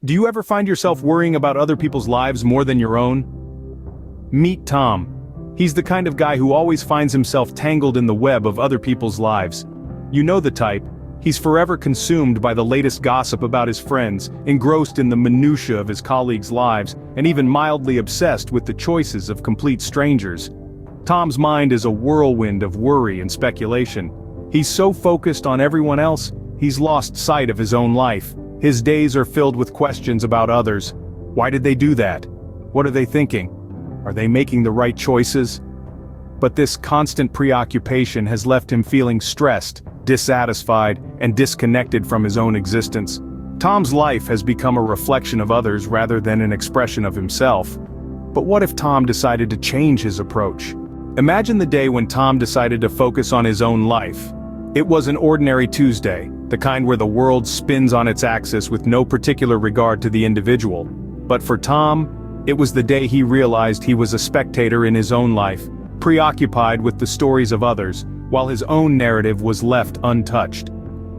Do you ever find yourself worrying about other people's lives more than your own? Meet Tom. He's the kind of guy who always finds himself tangled in the web of other people's lives. You know the type. He's forever consumed by the latest gossip about his friends, engrossed in the minutiae of his colleagues' lives, and even mildly obsessed with the choices of complete strangers. Tom's mind is a whirlwind of worry and speculation. He's so focused on everyone else, he's lost sight of his own life. His days are filled with questions about others. Why did they do that? What are they thinking? Are they making the right choices? But this constant preoccupation has left him feeling stressed, dissatisfied, and disconnected from his own existence. Tom's life has become a reflection of others rather than an expression of himself. But what if Tom decided to change his approach? Imagine the day when Tom decided to focus on his own life. It was an ordinary Tuesday, the kind where the world spins on its axis with no particular regard to the individual. But for Tom, it was the day he realized he was a spectator in his own life, preoccupied with the stories of others, while his own narrative was left untouched.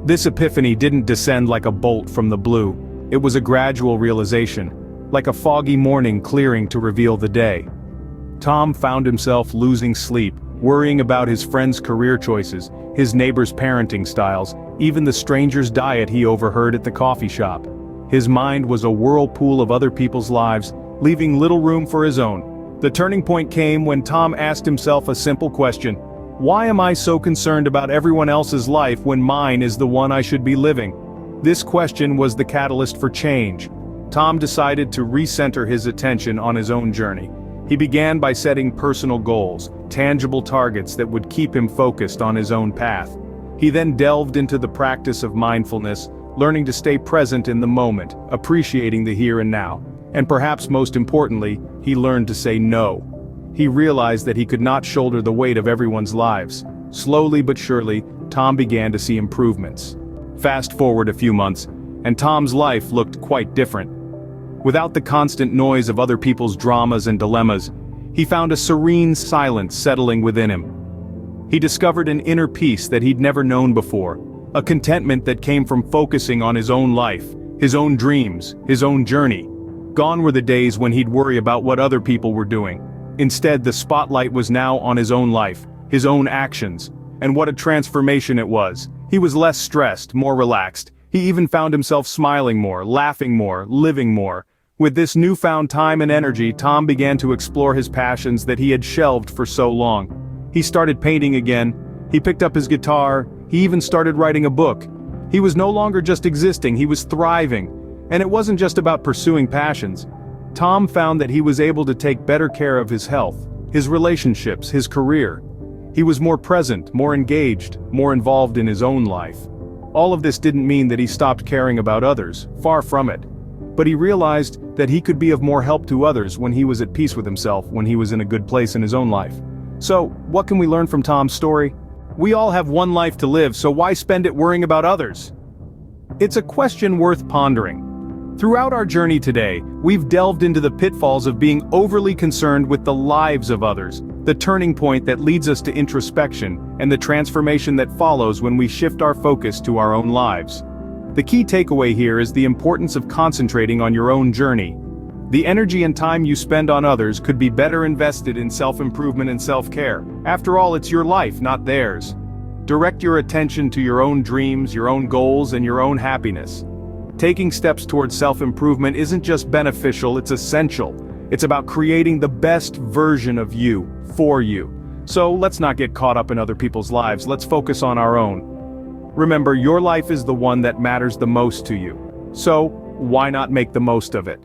This epiphany didn't descend like a bolt from the blue. It was a gradual realization, like a foggy morning clearing to reveal the day. Tom found himself losing sleep, worrying about his friends' career choices, his neighbors' parenting styles, even the stranger's diet he overheard at the coffee shop. His mind was a whirlpool of other people's lives, leaving little room for his own. The turning point came when Tom asked himself a simple question: why am I so concerned about everyone else's life when mine is the one I should be living? This question was the catalyst for change. Tom decided to recenter his attention on his own journey. He began by setting personal goals, tangible targets that would keep him focused on his own path. He then delved into the practice of mindfulness, learning to stay present in the moment, appreciating the here and now. And perhaps most importantly, he learned to say no. He realized that he could not shoulder the weight of everyone's lives. Slowly but surely, Tom began to see improvements. Fast forward a few months, and Tom's life looked quite different. Without the constant noise of other people's dramas and dilemmas, he found a serene silence settling within him. He discovered an inner peace that he'd never known before, a contentment that came from focusing on his own life, his own dreams, his own journey. Gone were the days when he'd worry about what other people were doing. Instead, the spotlight was now on his own life, his own actions. And what a transformation it was. He was less stressed, more relaxed. He even found himself smiling more, laughing more, living more. With this newfound time and energy, Tom began to explore his passions that he had shelved for so long. He started painting again, he picked up his guitar, he even started writing a book. He was no longer just existing, he was thriving. And it wasn't just about pursuing passions. Tom found that he was able to take better care of his health, his relationships, his career. He was more present, more engaged, more involved in his own life. All of this didn't mean that he stopped caring about others, far from it. But he realized that he could be of more help to others when he was at peace with himself, when he was in a good place in his own life. So, what can we learn from Tom's story? We all have one life to live, so why spend it worrying about others? It's a question worth pondering. Throughout our journey today, we've delved into the pitfalls of being overly concerned with the lives of others, the turning point that leads us to introspection, and the transformation that follows when we shift our focus to our own lives. The key takeaway here is the importance of concentrating on your own journey. The energy and time you spend on others could be better invested in self-improvement and self-care. After all, it's your life, not theirs. Direct your attention to your own dreams, your own goals, and your own happiness. Taking steps towards self-improvement isn't just beneficial, it's essential. It's about creating the best version of you, for you. So let's not get caught up in other people's lives, let's focus on our own. Remember, your life is the one that matters the most to you. So, why not make the most of it?